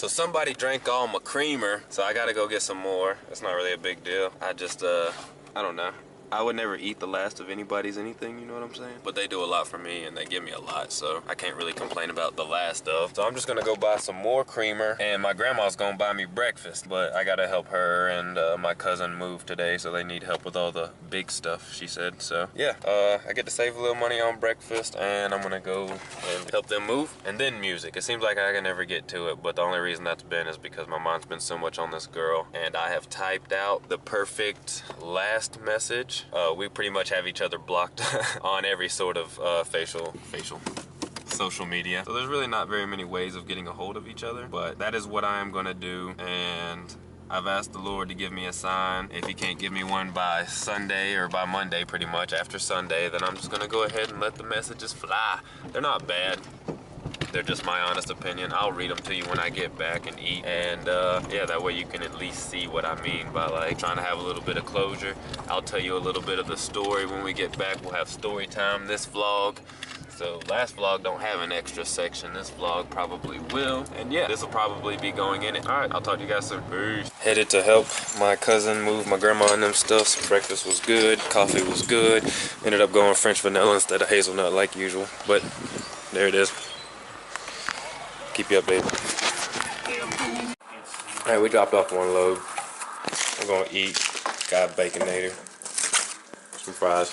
So somebody drank all my creamer, so I gotta go get some more. It's not really a big deal. I just, I don't know. I would never eat the last of anybody's anything, you know what I'm saying? But they do a lot for me and they give me a lot, so I can't really complain about the last of. So I'm just gonna go buy some more creamer, and my grandma's gonna buy me breakfast, but I gotta help her and my cousin move today, so they need help with all the big stuff, she said. So yeah, I get to save a little money on breakfast, and I'm gonna go and help them move. And then music. It seems like I can never get to it, but the only reason that's been is because my mind's been so much on this girl, and I have typed out the perfect last message. We pretty much have each other blocked on every sort of social media. So there's really not very many ways of getting a hold of each other, but that is what I am gonna do. And I've asked the Lord to give me a sign. If he can't give me one by Sunday or by Monday, pretty much after Sunday, then I'm just gonna go ahead and let the messages fly. They're not bad. They're just my honest opinion. I'll read them to you when I get back and eat. And yeah, that way you can at least see what I mean by like trying to have a little bit of closure. I'll tell you a little bit of the story when we get back. We'll have story time this vlog. So last vlog don't have an extra section. This vlog probably will. And yeah, this will probably be going in it. All right, I'll talk to you guys soon. Peace. Headed to help my cousin move my grandma and them stuff. So breakfast was good, coffee was good. Ended up going French vanilla instead of hazelnut like usual. But there it is. Keep you updated. Alright, we dropped off one load. We're gonna eat. Got Baconator. Some fries.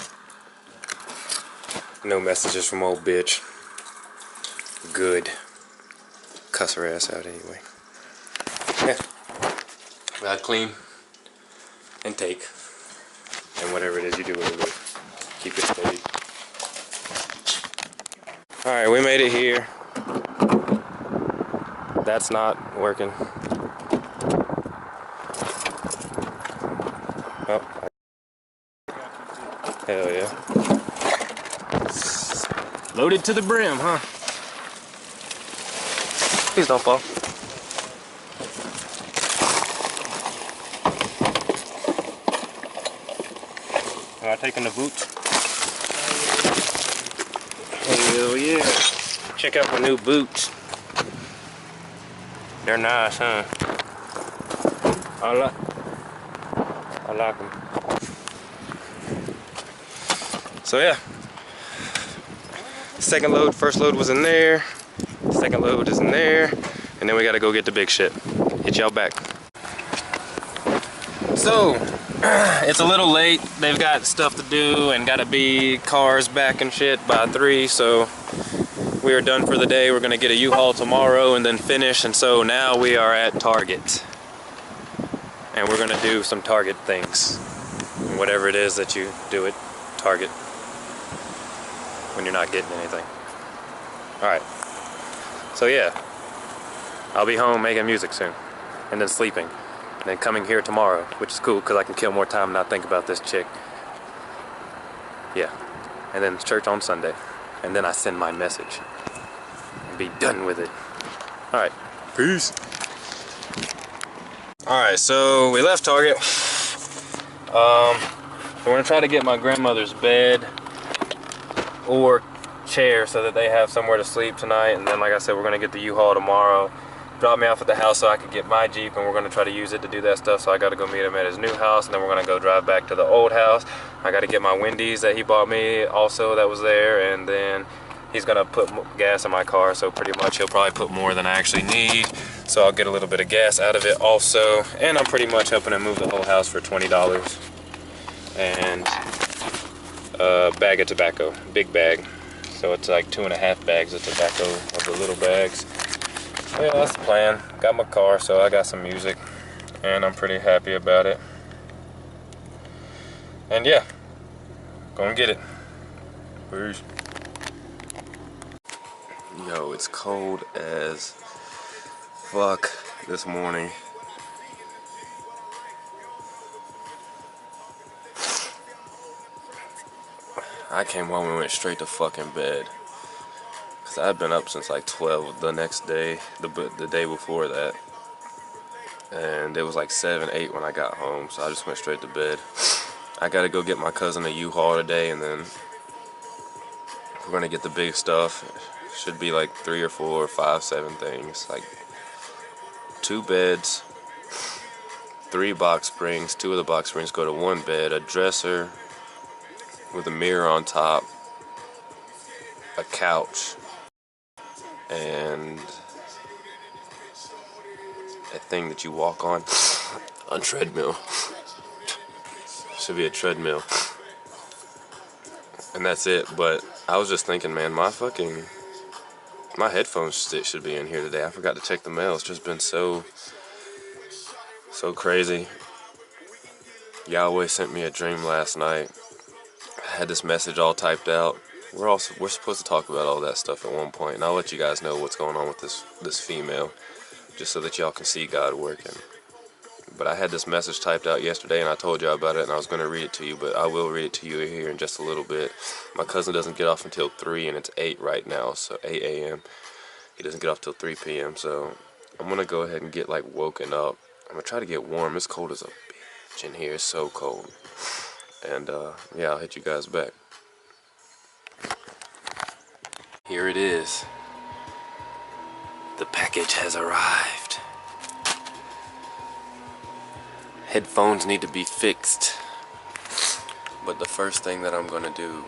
No messages from old bitch. Good. Cuss her ass out anyway. Yeah. Gotta clean and take. And whatever it is you do with it. Keep it steady. Alright, we made it here. That's not working. Oh. Hell yeah. Loaded to the brim, huh? Please don't fall. Am I taking the boots? Hell yeah. Check out my new boots. They're nice, huh? I like them. So yeah. Second load, first load was in there. Second load is in there. And then we gotta go get the big shit. Hit y'all back. So, it's a little late. They've got stuff to do and gotta be cars back and shit by 3, so we are done for the day. We're gonna get a U-Haul tomorrow and then finish, and so now we are at Target. And we're gonna do some Target things. Whatever it is that you do at Target when you're not getting anything. Alright. So yeah. I'll be home making music soon. And then sleeping. And then coming here tomorrow, which is cool because I can kill more time and not think about this chick. Yeah. And then church on Sunday. And then I send my message. And be done with it. Alright. Peace. Alright, so we left Target. We're gonna try to get my grandmother's bed or chair so that they have somewhere to sleep tonight. And then, like I said, we're gonna get the U-Haul tomorrow. Drop me off at the house so I can get my Jeep, and we're gonna try to use it to do that stuff. So I gotta go meet him at his new house, and then we're gonna go drive back to the old house. I gotta get my Wendy's that he bought me also that was there, and then he's gonna put gas in my car, so pretty much he'll probably put more than I actually need. So I'll get a little bit of gas out of it also. And I'm pretty much helping him move the whole house for $20. And a bag of tobacco, big bag. So it's like 2.5 bags of tobacco of the little bags. Yeah, that's the plan. Got my car, so I got some music, and I'm pretty happy about it. And yeah, go and get it. Peace. Yo, it's cold as fuck this morning. I came home and went straight to fucking bed. Cause I'd been up since like 12 the next day, the day before that. And it was like 7, 8 when I got home, so I just went straight to bed. I gotta go get my cousin a U-Haul today, and then we're gonna get the big stuff. Should be like 3 or 4 or 5, 7 things. Like 2 beds, 3 box springs. 2 of the box springs go to 1 bed, a dresser with a mirror on top, a couch, and a thing that you walk on, a treadmill. Should be a treadmill. And that's it. But I was just thinking, man, my headphones should be in here today. I forgot to check the mail. It's just been so crazy. Yahweh sent me a dream last night. I had this message all typed out. We're supposed to talk about all that stuff at one point, and I'll let you guys know what's going on with this female, just so that y'all can see God working. But I had this message typed out yesterday, and I told y'all about it, and I was going to read it to you, but I will read it to you here in just a little bit. My cousin doesn't get off until 3, and it's 8 right now, so 8 a.m. He doesn't get off till 3 p.m., so I'm going to go ahead and get, like, woken up. I'm going to try to get warm. It's cold as a bitch in here. It's so cold. And, yeah, I'll hit you guys back. Here it is. The package has arrived. Headphones need to be fixed. But the first thing that I'm gonna do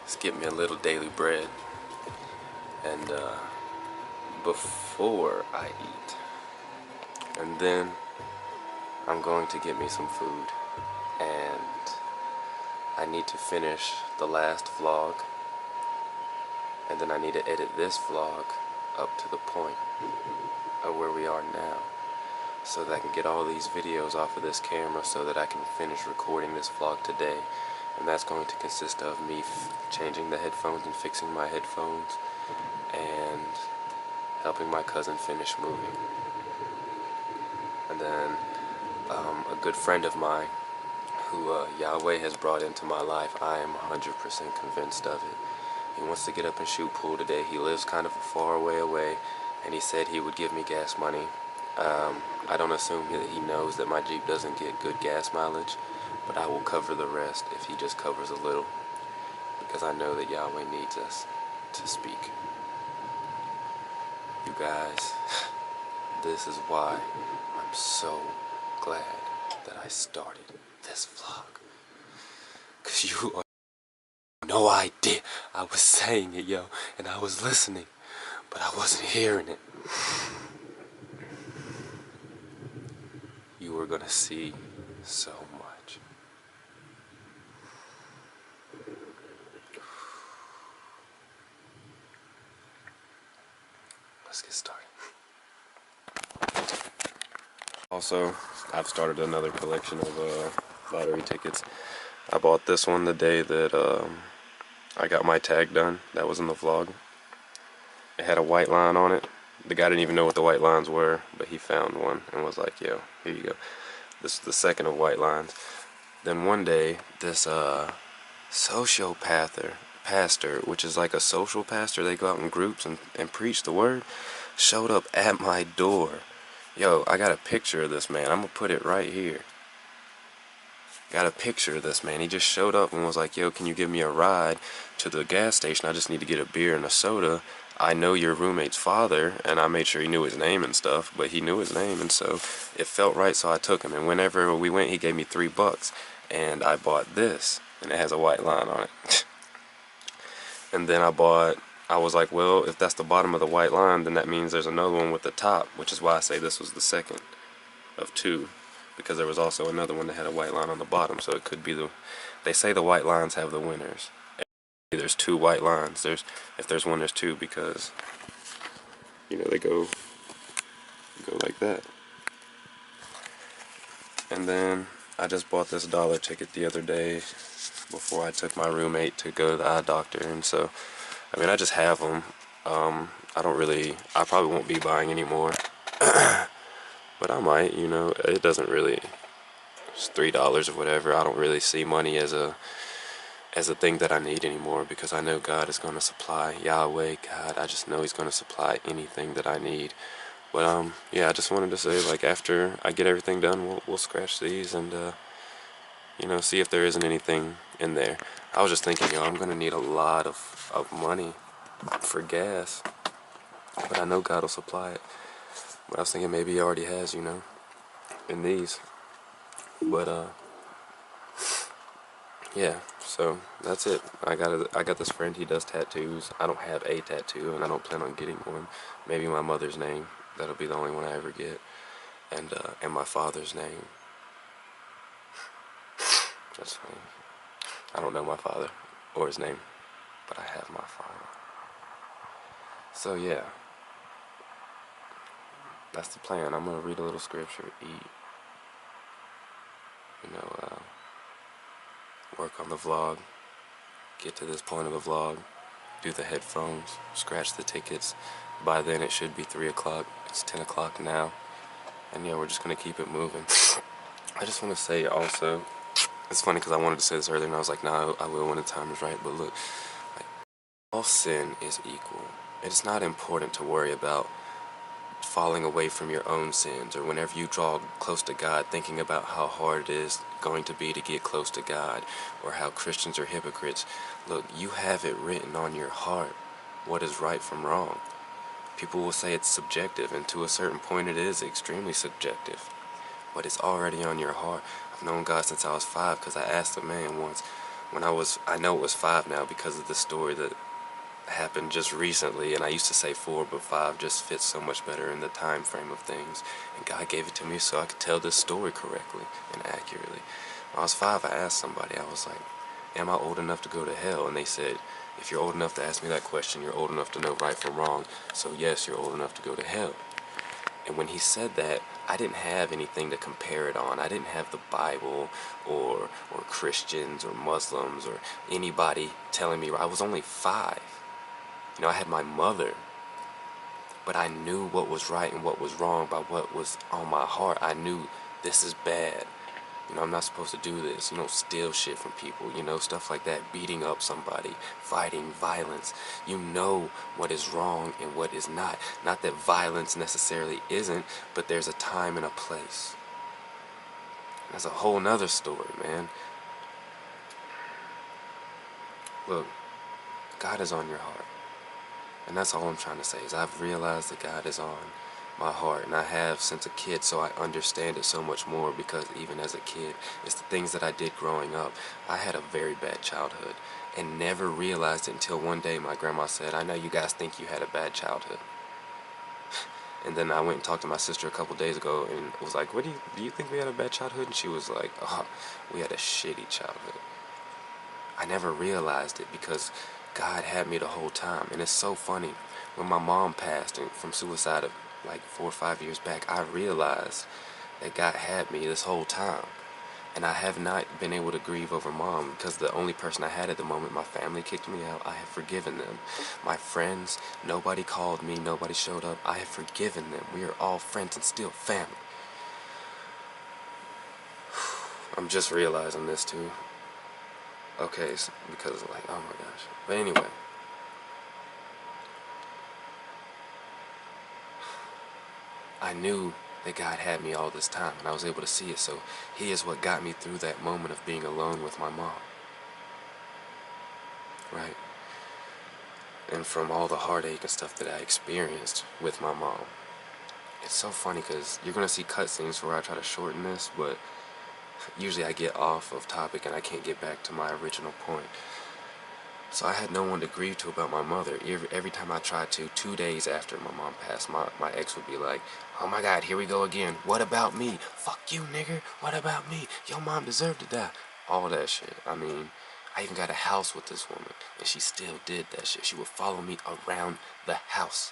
is get me a little daily bread. And before I eat. And then I'm going to get me some food. And I need to finish the last vlog. And then I need to edit this vlog up to the point of where we are now, so that I can get all these videos off of this camera so that I can finish recording this vlog today. And that's going to consist of me changing the headphones and fixing my headphones and helping my cousin finish moving. And then a good friend of mine who Yahweh has brought into my life, I am 100% convinced of it. He wants to get up and shoot pool today. He lives kind of a far way away, and he said he would give me gas money. I don't assume that he knows that my Jeep doesn't get good gas mileage, but I will cover the rest if he just covers a little, because I know that Yahweh needs us to speak. You guys, this is why I'm so glad that I started this vlog, because you are no idea. I was saying it, yo, and I was listening, but I wasn't hearing it. You were gonna see so much. Let's get started. Also, I've started another collection of lottery tickets. I bought this one the day that I got my tag done. That was in the vlog. It had a white line on it. The guy didn't even know what the white lines were, but he found one and was like, yo, here you go. This is the second of white lines. Then one day, this pastor, which is like a social pastor, they go out in groups and preach the word, showed up at my door. Yo, I got a picture of this man. I'm gonna put it right here. Got a picture of this man. He just showed up and was like, yo, can you give me a ride to the gas station? I just need to get a beer and a soda. I know your roommate's father, and I made sure he knew his name and stuff, but he knew his name, and so it felt right, so I took him. And whenever we went, he gave me $3, and I bought this, and it has a white line on it. And then I was like, well, if that's the bottom of the white line, then that means there's another one with the top, which is why I say this was the second of 2. Because there was also another one that had a white line on the bottom, so it could be they say the white lines have the winners. There's 2 white lines. If there's one, there's 2, because you know they go like that. And then I just bought this dollar ticket the other day before I took my roommate to go to the eye doctor, and so I mean I just have them. I probably won't be buying anymore. But I might, you know, it doesn't really, it's $3 or whatever. I don't really see money as a thing that I need anymore, because I know God is going to supply. Yahweh, God, I just know He's going to supply anything that I need. But yeah, I just wanted to say, like, after I get everything done, we'll scratch these and you know, see if there isn't anything in there. I was just thinking, yo, I'm going to need a lot of money for gas, but I know God will supply it. But I was thinking maybe he already has, you know, in these. But yeah, so that's it. I got this friend, he does tattoos. I don't have a tattoo, and I don't plan on getting one. Maybe my mother's name, that'll be the only one I ever get. And my father's name. That's funny. I don't know my father or his name, but I have my father. So yeah, that's the plan. I'm gonna read a little scripture, eat, you know, work on the vlog, get to this point of the vlog, do the headphones, scratch the tickets. By then it should be 3 o'clock. It's 10 o'clock now. And yeah, we're just gonna keep it moving. I just want to say also, it's funny because I wanted to say this earlier and I was like, nah, I will when the time is right. But look, like, all sin is equal. It's not important to worry about falling away from your own sins, or whenever you draw close to God, thinking about how hard it is going to be to get close to God, or how Christians are hypocrites. Look, you have it written on your heart what is right from wrong. People will say it's subjective, and to a certain point it is extremely subjective, but it's already on your heart. I've known God since I was 5 because I asked a man once when I know it was 5 now because of the story that happened just recently, and I used to say 4, but 5 just fits so much better in the time frame of things, and God gave it to me so I could tell this story correctly and accurately. When I was 5, I asked somebody, I was like, am I old enough to go to hell? And they said, if you're old enough to ask me that question, you're old enough to know right from wrong, so yes, you're old enough to go to hell. And when he said that, I didn't have anything to compare it on. I didn't have the Bible or Christians or Muslims or anybody telling me. I was only 5. You know, I had my mother, but I knew what was right and what was wrong by what was on my heart. I knew this is bad. You know, I'm not supposed to do this. You don't steal shit from people, you know, stuff like that. Beating up somebody, fighting, violence. You know what is wrong and what is not. Not that violence necessarily isn't, but there's a time and a place. That's a whole nother story, man. Look, God is on your heart. And that's all I'm trying to say is I've realized that God is on my heart, and I have since a kid, so I understand it so much more because even as a kid, it's the things that I did growing up. I had a very bad childhood and never realized it until one day my grandma said, I know you guys think you had a bad childhood. And then I went and talked to my sister a couple days ago and was like, what do you think we had a bad childhood? And she was like, oh, we had a shitty childhood. I never realized it because God had me the whole time. And it's so funny, when my mom passed from suicide like 4 or 5 years back, I realized that God had me this whole time. And I have not been able to grieve over mom because the only person I had at the moment, my family, kicked me out. I have forgiven them. My friends, nobody called me, nobody showed up. I have forgiven them. We are all friends and still family. I'm just realizing this too. Okay, so because like, oh my gosh. But anyway. I knew that God had me all this time, and I was able to see it, so He is what got me through that moment of being alone with my mom. Right? And from all the heartache and stuff that I experienced with my mom. It's so funny because you're going to see cutscenes where I try to shorten this, but usually I get off of topic and I can't get back to my original point. So I had no one to grieve to about my mother. Every time I tried to, 2 days after my mom passed, my ex would be like, oh my God, here we go again. What about me? Fuck you, nigger. What about me? Your mom deserved to die. All that shit. I mean, I even got a house with this woman, and she still did that shit. She would follow me around the house.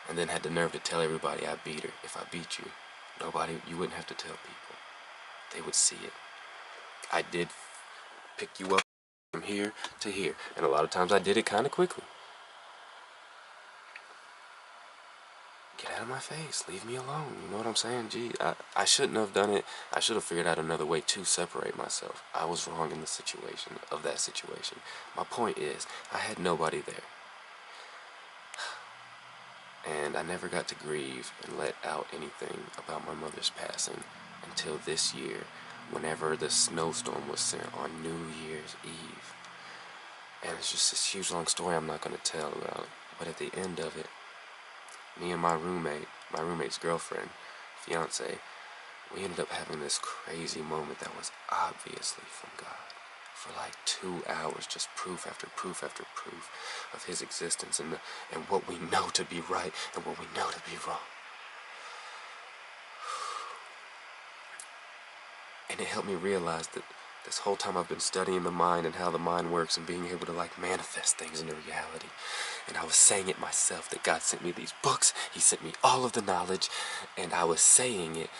And then had the nerve to tell everybody I beat her. If I beat you, you wouldn't have to tell people. They would see it. I did pick you up from here to here, and a lot of times I did it kind of quickly. Get out of my face, leave me alone, you know what I'm saying? Gee, I shouldn't have done it. I should have figured out another way to separate myself. I was wrong in the situation, of that situation. My point is, I had nobody there. And I never got to grieve and let out anything about my mother's passing until this year, whenever the snowstorm was sent on New Year's Eve. And it's just this huge long story I'm not going to tell about. But at the end of it, me and my roommate, my roommate's girlfriend, fiance, we ended up having this crazy moment that was obviously from God. For like 2 hours, just proof after proof after proof of his existence and what we know to be right and what we know to be wrong. And it helped me realize that this whole time I've been studying the mind and how the mind works and being able to like manifest things into reality. And I was saying it myself, that God sent me these books, he sent me all of the knowledge, and I was saying it,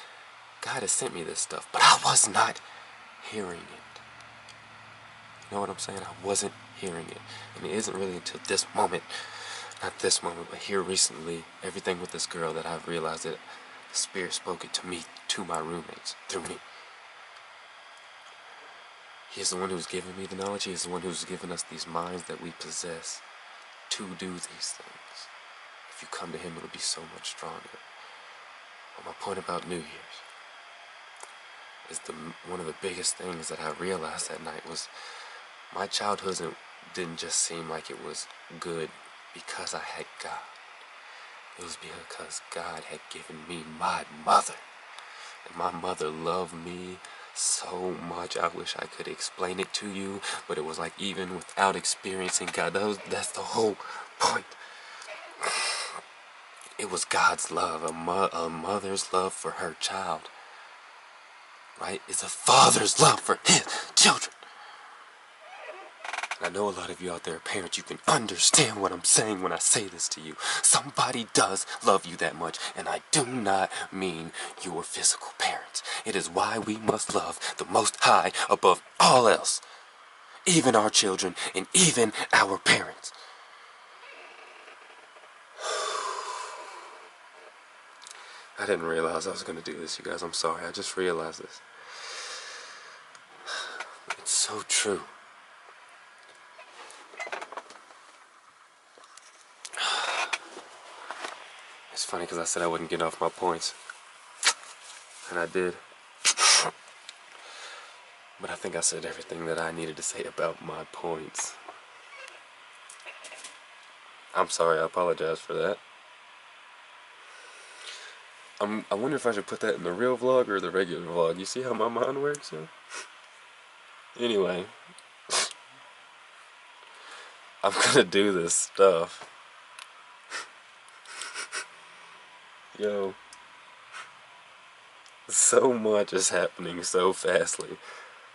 God has sent me this stuff, but I was not hearing it. You know what I'm saying? I wasn't hearing it. And it isn't really until this moment, not this moment, but here recently, everything with this girl, that I've realized that the Spirit spoke it to me, to my roommates, through me. He is the one who's given me the knowledge. He is the one who's given us these minds that we possess to do these things. If you come to him, it'll be so much stronger. But my point about New Year's is one of the biggest things that I realized that night was my childhood didn't just seem like it was good because I had God. It was because God had given me my mother. And my mother loved me so much. I wish I could explain it to you, but it was like even without experiencing God, that's the whole point. It was God's love, a mother's love for her child, right? It's a father's love for his children. And I know a lot of you out there are parents, you can understand what I'm saying when I say this to you. Somebody does love you that much, and I do not mean your physical parents. It is why we must love the Most High above all else, even our children and even our parents. I didn't realize I was going to do this, you guys. I'm sorry. I just realized this. It's so true. It's funny because I said I wouldn't get off my points, and I did. But I think I said everything that I needed to say about my points. I'm sorry, I apologize for that. I wonder if I should put that in the real vlog or the regular vlog. You see how my mind works, yeah? Anyway. I'm gonna do this stuff. Yo. So much is happening so fastly.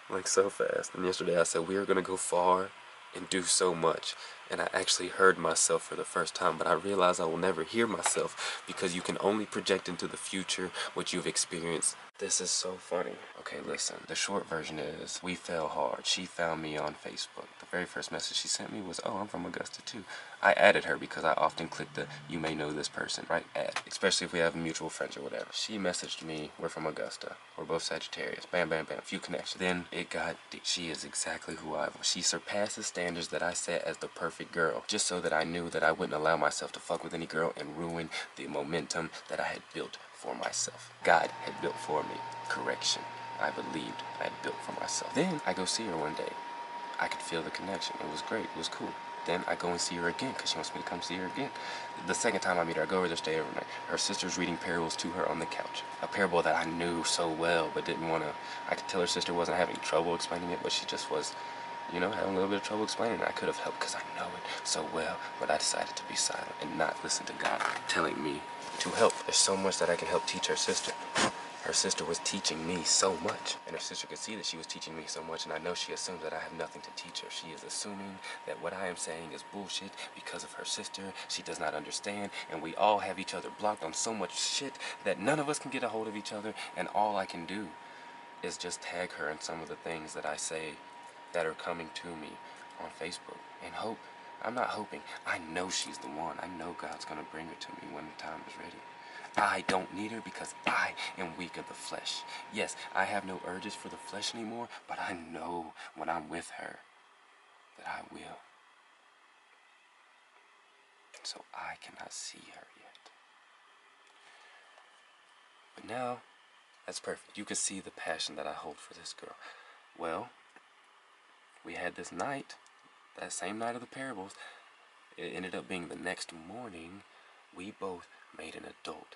Like so fast. And yesterday I said we are gonna go far and do so much. And I actually heard myself for the first time, but I realized I will never hear myself because you can only project into the future what you've experienced. This is so funny. Okay, listen, the short version is, we fell hard. She found me on Facebook. The very first message she sent me was, oh, I'm from Augusta too. I added her because I often click the, you may know this person, right? Add. Especially if we have mutual friends or whatever. She messaged me, we're from Augusta. We're both Sagittarius. Bam, bam, bam. Few connections. Then it got deep. She is exactly who I was. She surpassed the standards that I set as the perfect girl, just so that I knew that I wouldn't allow myself to fuck with any girl and ruin the momentum that I had built for myself. God had built for me. Correction. I believed I had built for myself. Then I go see her one day. I could feel the connection. It was great. It was cool. Then I go and see her again because she wants me to come see her again. The second time I meet her, I go over there, stay overnight. Her sister's reading parables to her on the couch. A parable that I knew so well but didn't want to. I could tell her sister wasn't having trouble explaining it, but she just was, you know, having a little bit of trouble explaining it. I could have helped because I know it so well, but I decided to be silent and not listen to God telling me to help. There's so much that I can help teach her sister. Her sister was teaching me so much, and her sister could see that she was teaching me so much, and I know she assumes that I have nothing to teach her. She is assuming that what I am saying is bullshit because of her sister. She does not understand, and we all have each other blocked on so much shit that none of us can get a hold of each other, and all I can do is just tag her in some of the things that I say that are coming to me on Facebook, and hope. I'm not hoping. I know she's the one. I know God's going to bring her to me when the time is ready. I don't need her because I am weak of the flesh. Yes, I have no urges for the flesh anymore, but I know when I'm with her that I will. So I cannot see her yet. But now, that's perfect. You can see the passion that I hold for this girl. Well, we had this night, that same night of the parables. It ended up being the next morning. We both made an adult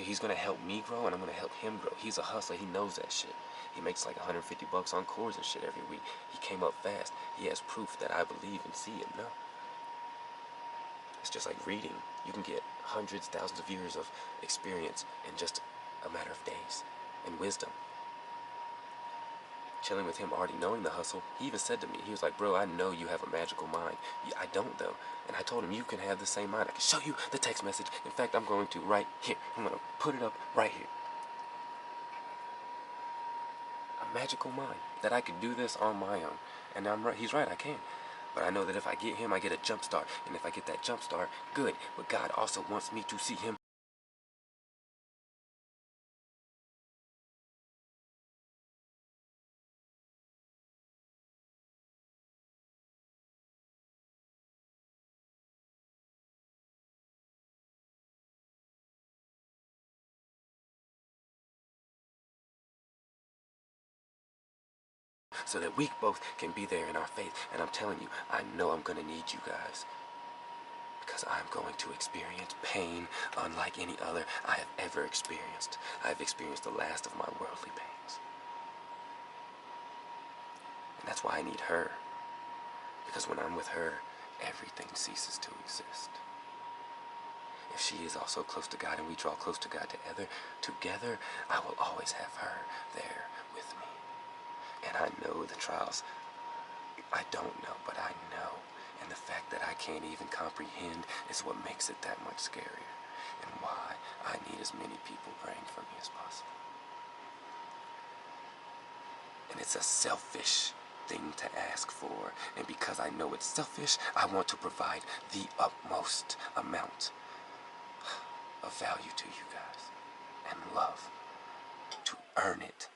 he's gonna help me grow, and I'm gonna help him grow. He's a hustler. He knows that shit. He makes like 150 bucks on chords and shit every week. He came up fast. He has proof that I believe and see and know. It's just like reading. You can get hundreds, thousands of years of experience in just a matter of days, and wisdom. Chilling with him, already knowing the hustle, he even said to me, he was like, bro, I know you have a magical mind. Yeah, I don't, though. And I told him, you can have the same mind. I can show you the text message. In fact, I'm going to right here. I'm going to put it up right here. A magical mind. That I could do this on my own. And I'm right. He's right, I can. But I know that if I get him, I get a jump start. And if I get that jump start, good. But God also wants me to see him. So that we both can be there in our faith. And I'm telling you, I know I'm going to need you guys. Because I'm going to experience pain unlike any other I have ever experienced. I've experienced the last of my worldly pains. And that's why I need her. Because when I'm with her, everything ceases to exist. If she is also close to God and we draw close to God together, I will always have her there with me. And I know the trials. I don't know, but I know. And the fact that I can't even comprehend is what makes it that much scarier. And why I need as many people praying for me as possible. And it's a selfish thing to ask for. And because I know it's selfish, I want to provide the utmost amount of value to you guys. And love. To earn it.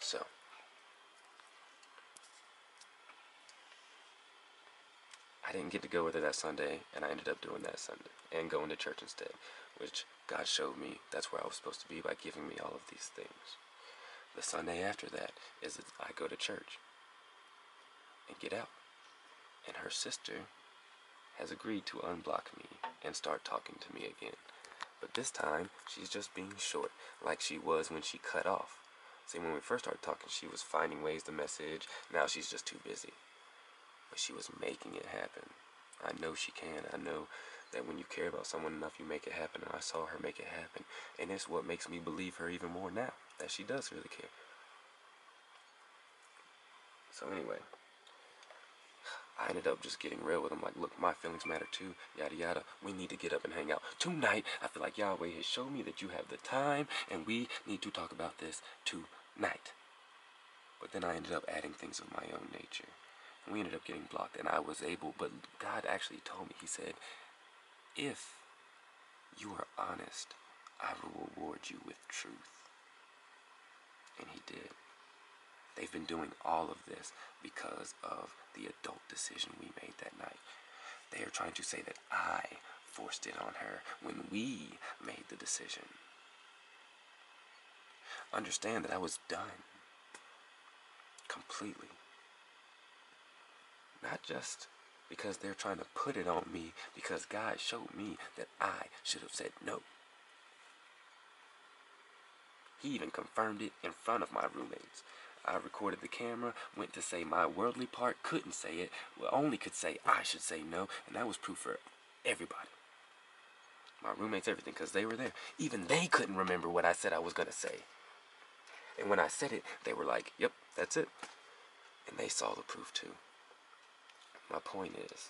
So. I didn't get to go with her that Sunday, and I ended up doing that Sunday and going to church instead, which God showed me that's where I was supposed to be by giving me all of these things. The Sunday after that is that I go to church and get out, and her sister has agreed to unblock me and start talking to me again. But this time, she's just being short, like she was when she cut off. See, when we first started talking, she was finding ways to message. Now she's just too busy. But she was making it happen. I know she can. I know that when you care about someone enough, you make it happen. And I saw her make it happen. And it's what makes me believe her even more now, that she does really care. So anyway, I ended up just getting real with him. Like, look, my feelings matter too, yada yada. We need to get up and hang out. Tonight, I feel like Yahweh has shown me that you have the time, and we need to talk about this tonight. But then I ended up adding things of my own nature. We ended up getting blocked, and I was able, but God actually told me, he said, if you are honest, I will reward you with truth. And he did. They've been doing all of this because of the adult decision we made that night. They are trying to say that I forced it on her when we made the decision. Understand that I was done. Completely. Not just because they're trying to put it on me, because God showed me that I should have said no. He even confirmed it in front of my roommates. I recorded the camera, went to say my worldly part, couldn't say it, only could say I should say no, and that was proof for everybody. My roommates, everything, because they were there. Even they couldn't remember what I said I was going to say. And when I said it, they were like, yep, that's it. And they saw the proof too. My point is,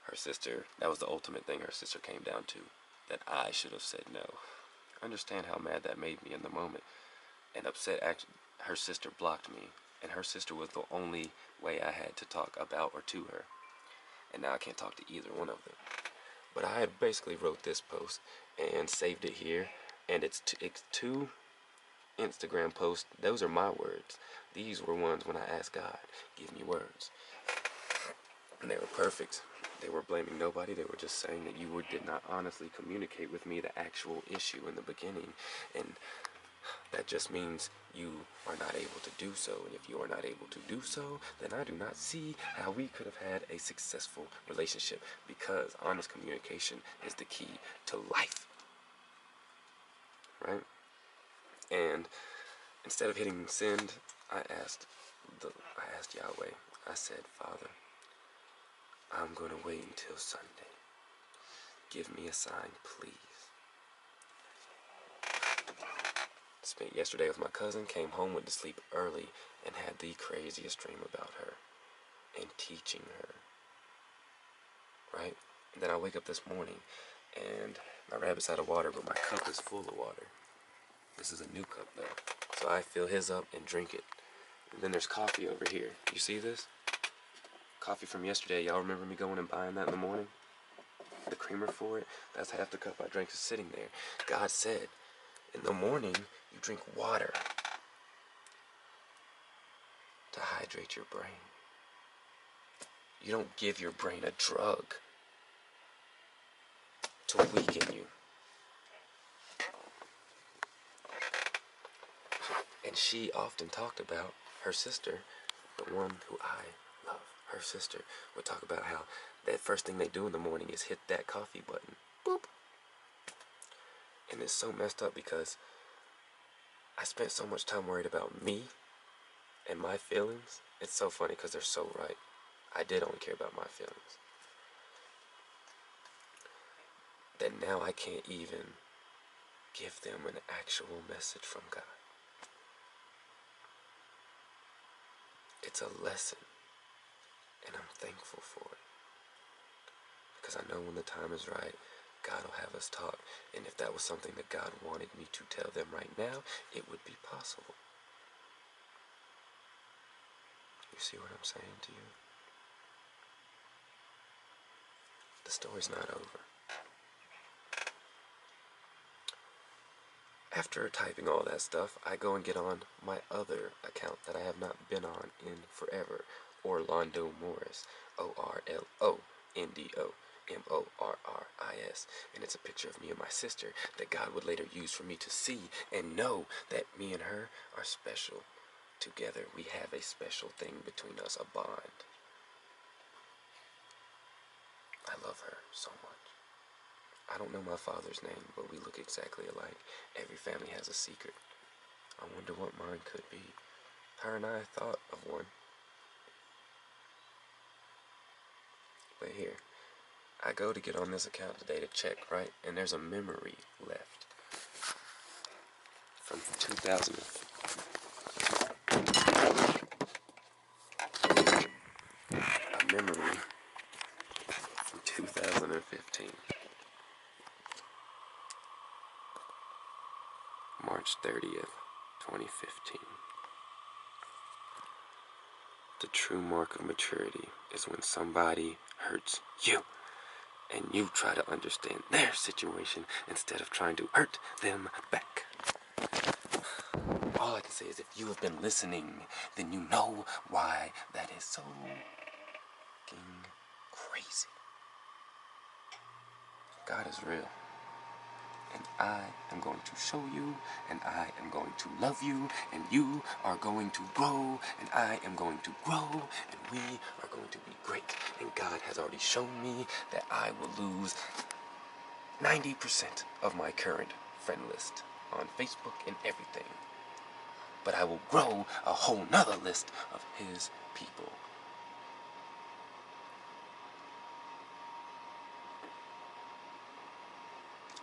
her sister, that was the ultimate thing her sister came down to, that I should have said no. I understand how mad that made me in the moment, and upset. Actually, her sister blocked me, and her sister was the only way I had to talk about or to her. And now I can't talk to either one of them. But I basically wrote this post and saved it here, and it's two Instagram posts. Those are my words. These were ones when I asked God, give me words. And they were perfect. They were blaming nobody. They were just saying that you did not honestly communicate with me the actual issue in the beginning. And That just means you are not able to do so. And if you are not able to do so, then I do not see how we could have had a successful relationship, because honest communication is the key to life. Right? And instead of hitting send, I asked Yahweh. I said, Father, I'm going to wait until Sunday. Give me a sign, please. Spent yesterday with my cousin, came home, went to sleep early, and had the craziest dream about her and teaching her. Right? And then I wake up this morning, and my rabbit's out of water, but my cup is full of water. This is a new cup, though. So I fill his up and drink it. And then there's coffee over here. You see this? Coffee from yesterday. Y'all remember me going and buying that in the morning? The creamer for it? That's half the cup I drank is sitting there. God said, in the morning, you drink water to hydrate your brain. You don't give your brain a drug to weaken you. And she often talked about her sister, the one who I love. Her sister would talk about how that first thing they do in the morning is hit that coffee button. Boop. And it's so messed up because I spent so much time worried about me and my feelings. It's so funny because they're so right. I did only care about my feelings. That now I can't even give them an actual message from God. It's a lesson, and I'm thankful for it. Because I know when the time is right, God will have us talk. And if that was something that God wanted me to tell them right now, it would be possible. You see what I'm saying to you? The story's not over. After typing all that stuff, I go and get on my other account that I have not been on in forever, Orlando Morris, ORLONDOMORRIS, and it's a picture of me and my sister that God would later use for me to see and know that me and her are special. Together, we have a special thing between us, a bond. I love her so much. I don't know my father's name, but we look exactly alike. Every family has a secret. I wonder what mine could be. Her and I thought of one. But here, I go to get on this account today to check, right? And there's a memory left from 2000. A memory from 2015. March 30th, 2015. The true mark of maturity is when somebody hurts you and you try to understand their situation instead of trying to hurt them back. All I can say is if you have been listening, then you know why that is so fucking crazy. God is real. And I am going to show you, and I am going to love you, and you are going to grow, and I am going to grow, and we are going to be great. And God has already shown me that I will lose 90% of my current friend list on Facebook and everything. But I will grow a whole nother list of His people.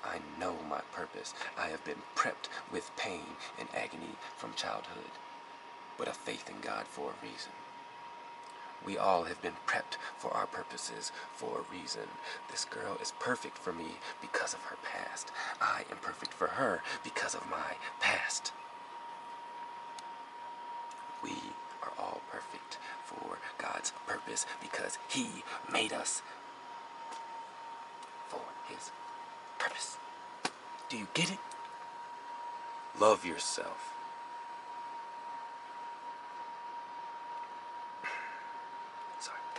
I know my purpose. I have been prepped with pain and agony from childhood, but a faith in God for a reason. We all have been prepped for our purposes for a reason. This girl is perfect for me because of her past. I am perfect for her because of my past. We are all perfect for God's purpose because He made us for His purpose. Do you get it? Love yourself.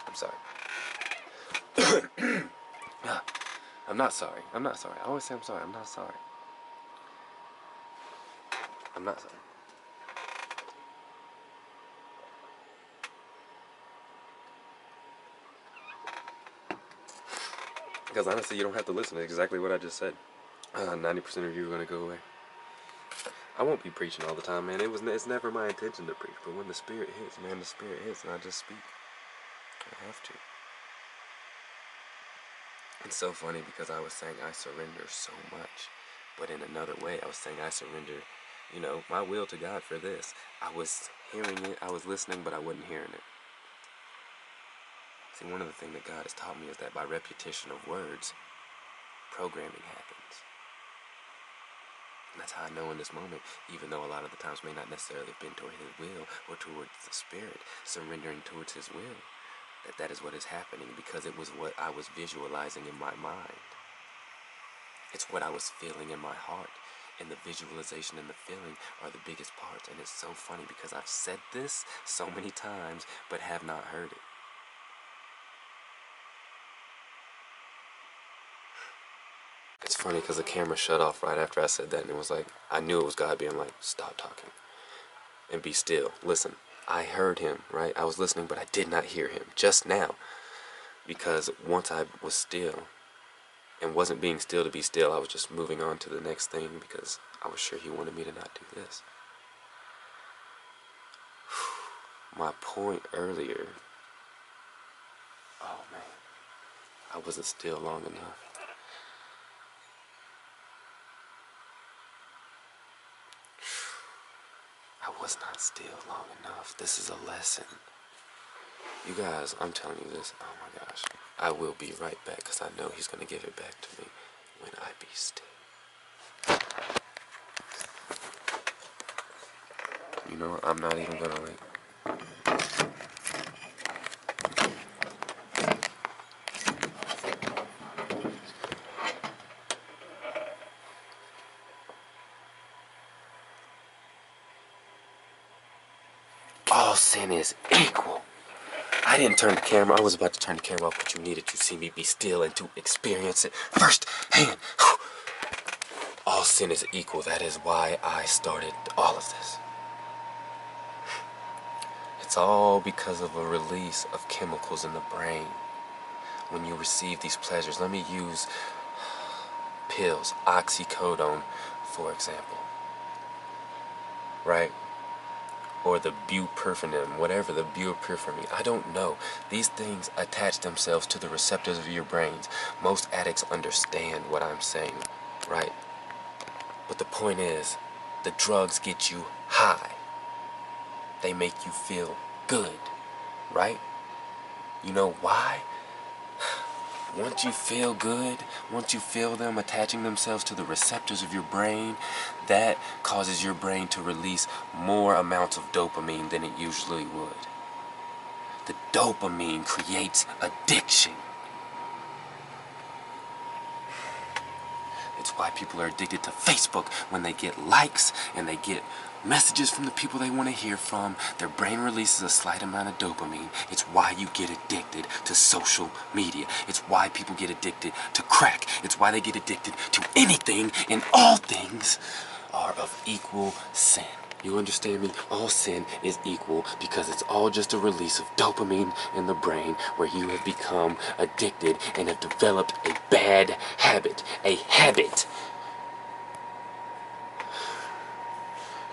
I'm sorry. I'm not sorry. I always say I'm sorry. I'm not sorry. I'm I'm not sorry. Because honestly, you don't have to listen to exactly what I just said. 90% of you are going to go away. I won't be preaching all the time, man. It's never my intention to preach. But when the Spirit hits, man, the Spirit hits, and I just speak. I have to. It's so funny because I was saying I surrender so much. But in another way, I was saying I surrender, my will to God for this. I was hearing it, I was listening, but I wasn't hearing it. See, one of the things that God has taught me is that by repetition of words, programming happens. And that's how I know in this moment, even though a lot of the times may not necessarily have been toward His will or towards the Spirit, surrendering towards His will, that is what is happening because it was what I was visualizing in my mind. It's what I was feeling in my heart. And the visualization and the feeling are the biggest parts. And it's so funny because I've said this so many times, but have not heard it. It's funny because the camera shut off right after I said that, and it was like, I knew it was God being like, stop talking and be still. Listen, I heard Him, right? I was listening, but I did not hear Him just now. Because once I was still and wasn't being still to be still, I was just moving on to the next thing because I was sure He wanted me to not do this. My point earlier, oh man, I wasn't still long enough. I was not still long enough. This is a lesson. You guys, I'm telling you this, oh my gosh. I will be right back because I know He's going to give it back to me when I be still. You know what? I'm not even going to wait. All sin is equal. I didn't turn the camera. I was about to turn the camera off, but you needed to see me be still and to experience it firsthand. All sin is equal. That is why I started all of this. It's all because of a release of chemicals in the brain. When you receive these pleasures, let me use pills, oxycodone, for example. Right? Or the buprenorphine, whatever the buprenorphine, I don't know. These things attach themselves to the receptors of your brains. Most addicts understand what I'm saying, right? But the point is, the drugs get you high. They make you feel good, right? You know why? Once you feel good, once you feel them attaching themselves to the receptors of your brain, that causes your brain to release more amounts of dopamine than it usually would. The dopamine creates addiction. It's why people are addicted to Facebook. When they get likes and they get messages from the people they want to hear from, their brain releases a slight amount of dopamine. It's why you get addicted to social media. It's why people get addicted to crack. It's why they get addicted to anything, and all things are of equal sin. You understand me? All sin is equal because it's all just a release of dopamine in the brain where you have become addicted and have developed a bad habit. A habit.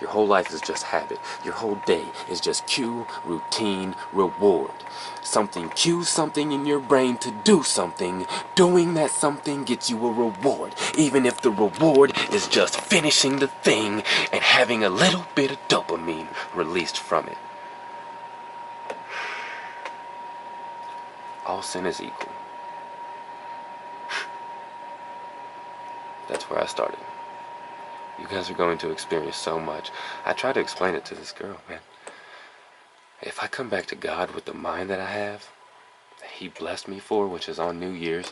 Your whole life is just habit. Your whole day is just cue, routine, reward. Something cues something in your brain to do something. Doing that something gets you a reward. Even if the reward is just finishing the thing and having a little bit of dopamine released from it. All sin is equal. That's where I started. You guys are going to experience so much. I try to explain it to this girl, man. If I come back to God with the mind that I have, that He blessed me for, which is on New Year's,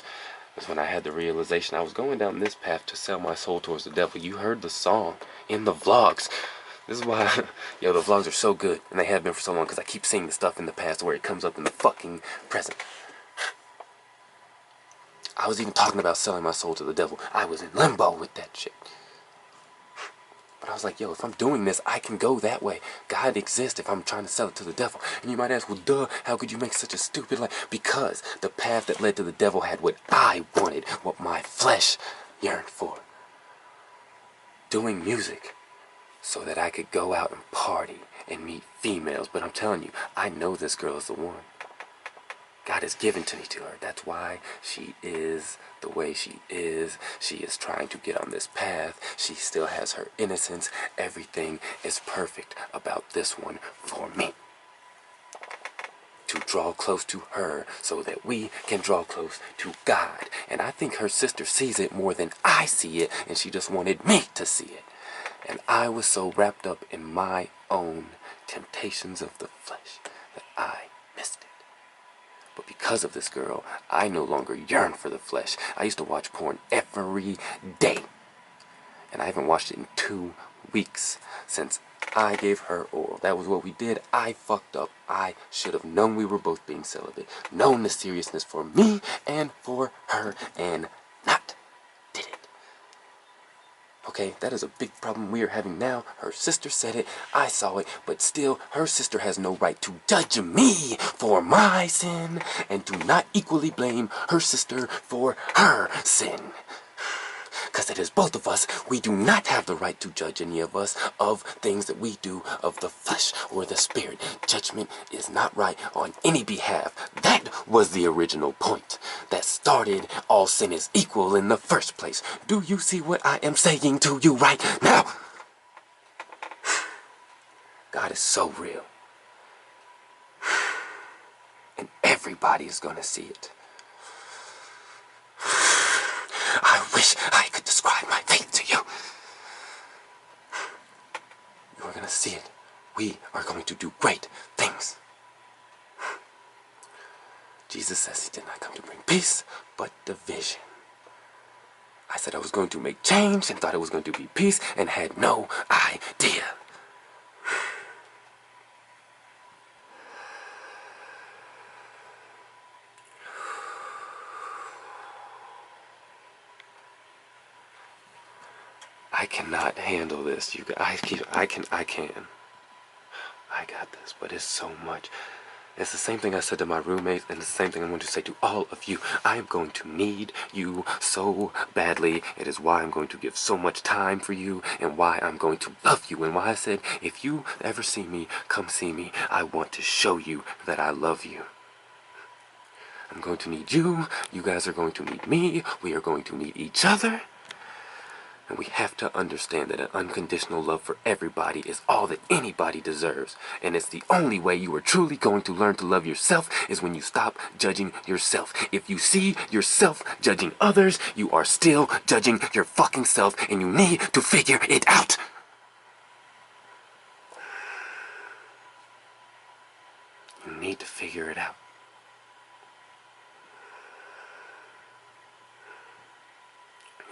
is when I had the realization I was going down this path to sell my soul towards the devil. You heard the song in the vlogs. This is why, the vlogs are so good, and they have been for so long, because I keep seeing the stuff in the past where it comes up in the fucking present. I was even talking about selling my soul to the devil. I was in limbo with that shit. But I was like, yo, if I'm doing this, I can go that way. God exists if I'm trying to sell it to the devil. And you might ask, well, duh, how could you make such a stupid life? Because the path that led to the devil had what I wanted, what my flesh yearned for. Doing music so that I could go out and party and meet females. But I'm telling you, I know this girl is the one. God has given to me to her. That's why she is the way she is. She is trying to get on this path. She still has her innocence. Everything is perfect about this one for me. To draw close to her so that we can draw close to God. And I think her sister sees it more than I see it, and she just wanted me to see it. And I was so wrapped up in my own temptations of the flesh that I missed it. But because of this girl, I no longer yearn for the flesh. I used to watch porn every day. And I haven't watched it in 2 weeks since I gave her oral. That was what we did. I fucked up. I should have known we were both being celibate. Known the seriousness for me and for her, and not did it. Okay, that is a big problem we are having now. Her sister said it, I saw it, but still, her sister has no right to judge me for my sin and to not equally blame her sister for her sin. Because it is both of us. We do not have the right to judge any of us of things that we do of the flesh or the spirit. Judgment is not right on any behalf. That was the original point that started all sin is equal in the first place. Do you see what I am saying to you right now? God is so real. And everybody is going to see it. I wish I could describe my faith to you. You are going to see it. We are going to do great things. Jesus says he did not come to bring peace, but division. I said I was going to make change and thought it was going to be peace and had no idea. I cannot handle this. I can. I got this, but it's so much. It's the same thing I said to my roommates, and it's the same thing I'm going to say to all of you. I am going to need you so badly. It is why I'm going to give so much time for you, and why I'm going to love you, and why I said, if you ever see me, come see me. I want to show you that I love you. I'm going to need you. You guys are going to need me. We are going to need each other. And we have to understand that an unconditional love for everybody is all that anybody deserves. And it's the only way you are truly going to learn to love yourself is when you stop judging yourself. If you see yourself judging others, you are still judging your fucking self, and you need to figure it out. You need to figure it out.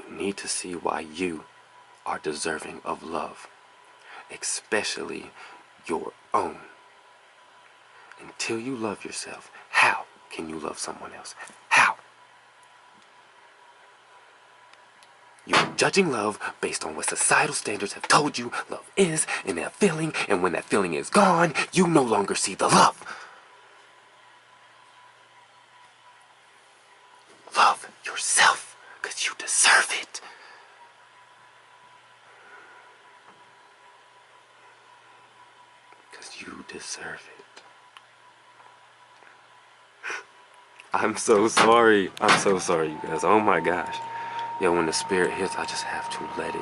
You need to see why you are deserving of love, especially your own. Until you love yourself, how can you love someone else? How? You're judging love based on what societal standards have told you love is, and that feeling, and when that feeling is gone, you no longer see the love. Love yourself, because you deserve it. Because you deserve it. I'm so sorry. I'm so sorry, you guys. Oh my gosh. Yo, when the spirit hits, I just have to let it.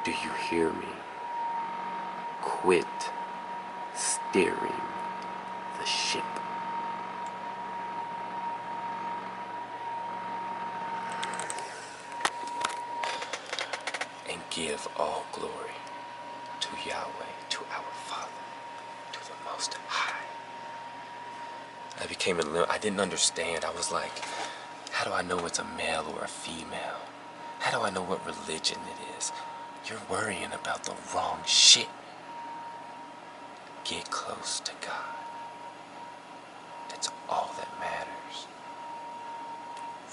Do you hear me? Quit steering the ship. And give all glory to Yahweh, to our Father, to the Most High. I became I didn't understand. I was like, how do I know it's a male or a female? How do I know what religion it is? You're worrying about the wrong shit. Get close to God. That's all that matters.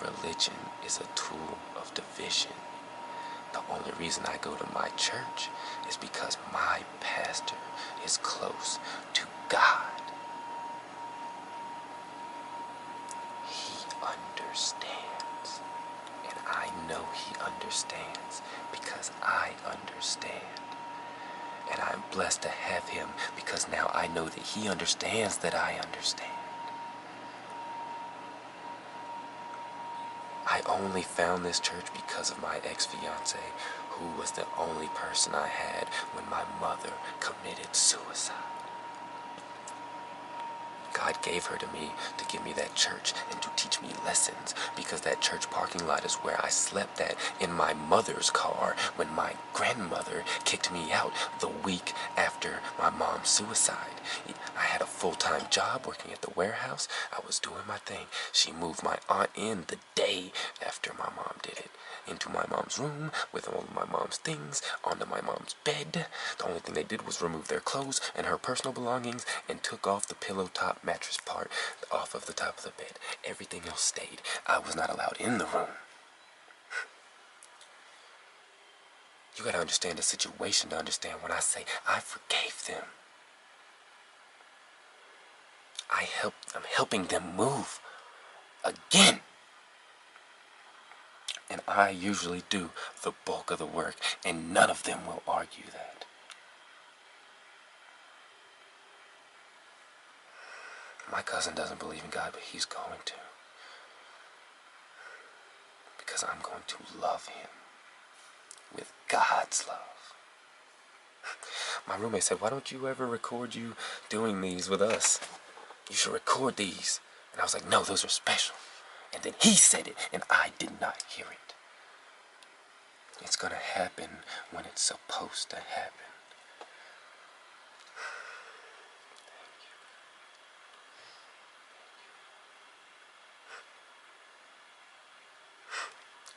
Religion is a tool of division. The only reason I go to my church is because my pastor is close to God. He understands. And I know he understands because I understand. And I'm blessed to have him because now I know that he understands that I understand. I only found this church because of my ex-fiance, who was the only person I had when my mother committed suicide. God gave her to me to give me that church and to teach me lessons, because that church parking lot is where I slept at in my mother's car when my grandmother kicked me out the week after my mom's suicide. I had a full-time job working at the warehouse. I was doing my thing. She moved my aunt in the day after my mom did it, into my mom's room with all of my mom's things, onto my mom's bed. The only thing they did was remove their clothes and her personal belongings and took off the pillow top mattress part off of the top of the bed. Everything else stayed. I was not allowed in the room. You gotta understand the situation to understand when I say I forgave them. I'm helping them move again. And I usually do the bulk of the work, and none of them will argue that. My cousin doesn't believe in God, but he's going to. Because I'm going to love him with God's love. My roommate said, why don't you ever record you doing these with us? You should record these. And I was like, no, those are special. And then he said it, and I did not hear it. It's going to happen when it's supposed to happen.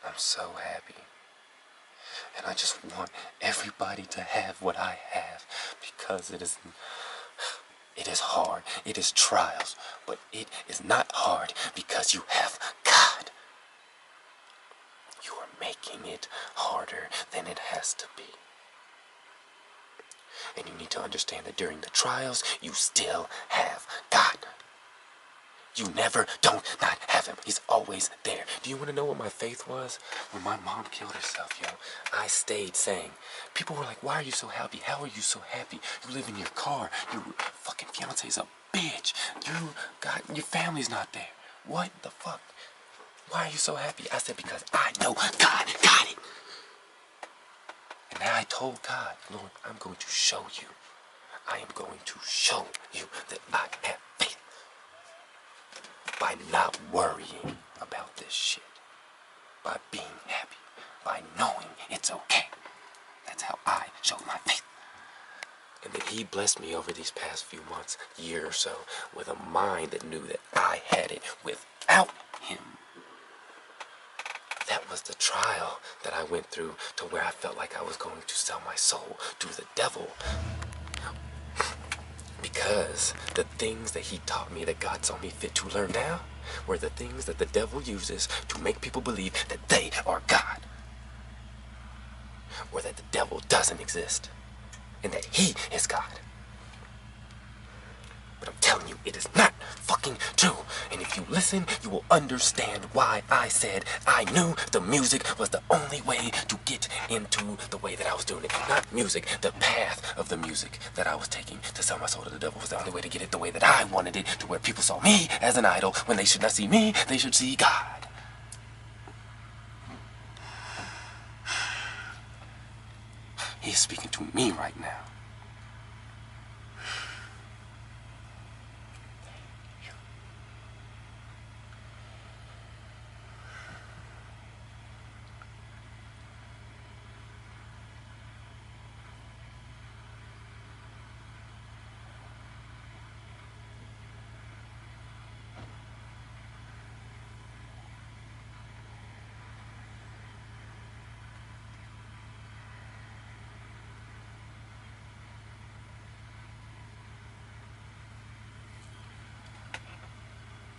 I'm so happy. And I just want everybody to have what I have, because it is hard. It is trials. But it is not hard because you have God. You are making it harder than it has to be. And you need to understand that during the trials, you still have God. You never don't not have him. He's always there. Do you want to know what my faith was? When my mom killed herself, yo, I stayed saying, people were like, why are you so happy? How are you so happy? You live in your car. Your fucking fiance's a bitch. Your family's not there. What the fuck? Why are you so happy? I said, because I know God got it. And now I told God, Lord, I'm going to show you. I am going to show you that I have faith. By not worrying about this shit. By being happy. By knowing it's okay. That's how I show my faith. And then he blessed me over these past few months, year or so, with a mind that knew that I had it without him. That was the trial that I went through, to where I felt like I was going to sell my soul to the devil. Because the things that he taught me that God saw me fit to learn now were the things that the devil uses to make people believe that they are God. Or that the devil doesn't exist. And that he is God. But I'm telling you, it is not fucking true. And if you listen, you will understand why I said I knew the music was the only way to get into the way that I was doing it. Not music, the path of the music that I was taking to sell my soul to the devil was the only way to get it the way that I wanted it, to where people saw me as an idol. When they should not see me, they should see God. He is speaking to me right now.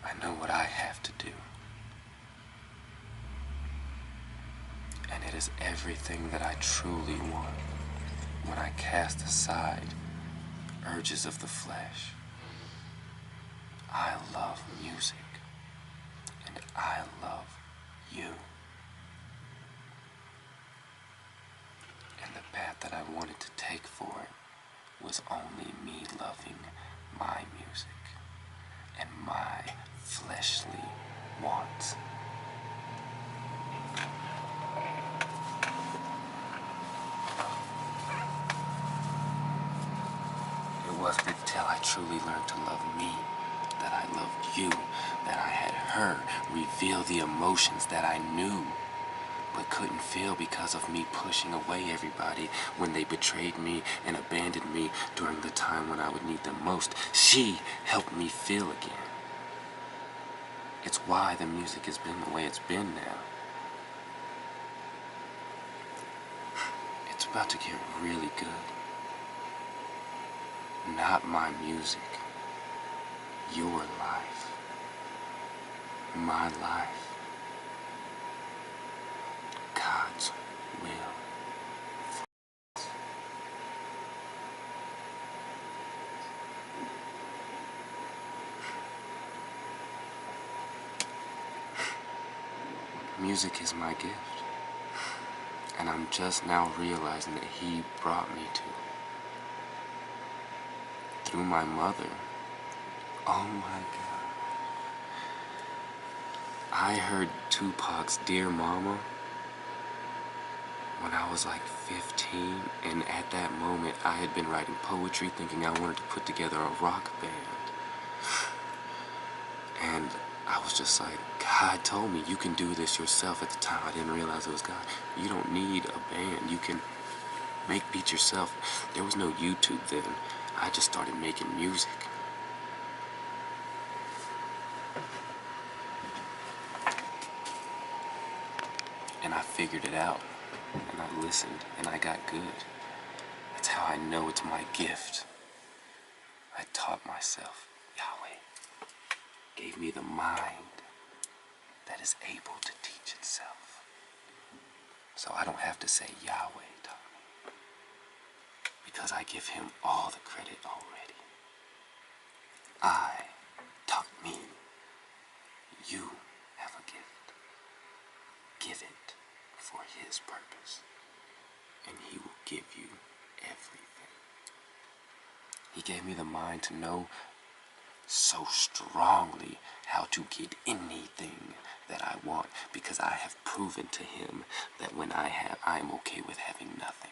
I know what I have to do. And it is everything that I truly want when I cast aside urges of the flesh. I love music, and I love you. And the path that I wanted to take for it was only me loving my music and my fleshly wants. It wasn't until I truly learned to love me that I loved you, that I had her reveal the emotions that I knew but couldn't feel because of me pushing away everybody when they betrayed me and abandoned me during the time when I would need them most. She helped me feel again. It's why the music has been the way it's been now. It's about to get really good. Not my music. Your life. My life. God's will. Music is my gift. And I'm just now realizing that He brought me to. Through my mother. Oh my God. I heard Tupac's Dear Mama when I was like 15, and at that moment I had been writing poetry thinking I wanted to put together a rock band. And I was just like, God told me you can do this yourself. At the time I didn't realize it was God. You don't need a band. You can make beats yourself. There was no YouTube then. I just started making music. And I figured it out. And I listened, and I got good. That's how I know it's my gift. I taught myself. Yahweh gave me the mind that is able to teach itself. So I don't have to say Yahweh taught me, because I give Him all the credit already. I taught me. You have a gift. Give it for His purpose, and He will give you everything. He gave me the mind to know so strongly how to get anything that I want, because I have proven to Him that when I am okay with having nothing.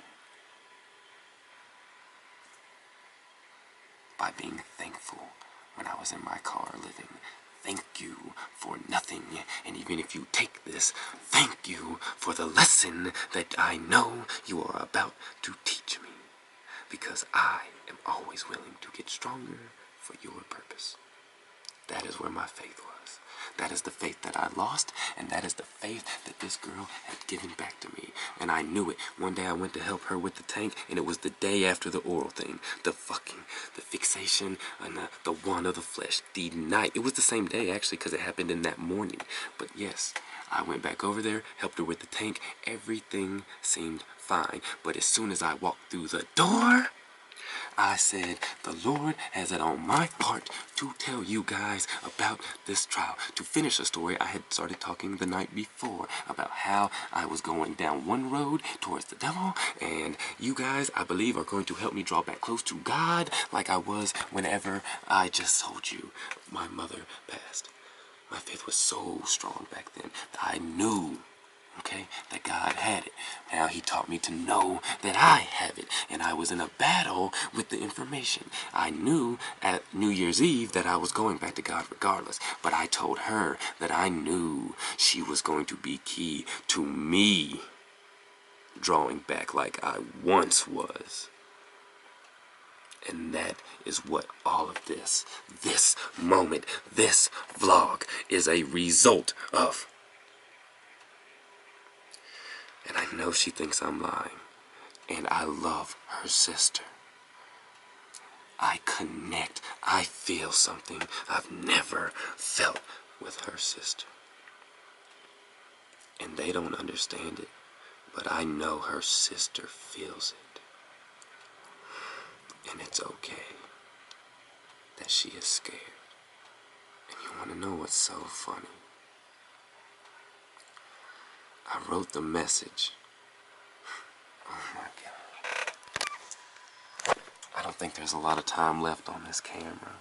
By being thankful when I was in my car living. Thank you for nothing, and even if you take this, thank you for the lesson that I know you are about to teach me, because I am always willing to get stronger for your purpose. That is where my faith was. That is the faith that I lost, and that is the faith that this girl had given back to me. And I knew it. One day I went to help her with the tank, and it was the day after the oral thing. The fucking, the fixation, and the want of the flesh. The night. It was the same day, actually, because it happened in that morning. But yes, I went back over there, helped her with the tank. Everything seemed fine. But as soon as I walked through the door, I said, the Lord has it on my heart to tell you guys about this trial. To finish the story, I had started talking the night before about how I was going down one road towards the devil, and you guys, I believe, are going to help me draw back close to God like I was whenever I just told you my mother passed. My faith was so strong back then that I knew, okay, that God had it. Now He taught me to know that I have it, and I was in a battle with the information. I knew at New Year's Eve that I was going back to God regardless, but I told her that I knew she was going to be key to me drawing back like I once was. And that is what all of this moment, this vlog is a result of. And I know she thinks I'm lying. And I love her sister. I connect. I feel something I've never felt with her sister. And they don't understand it. But I know her sister feels it. And it's okay that she is scared. And you want to know what's so funny? I wrote the message. Oh my God. I don't think there's a lot of time left on this camera.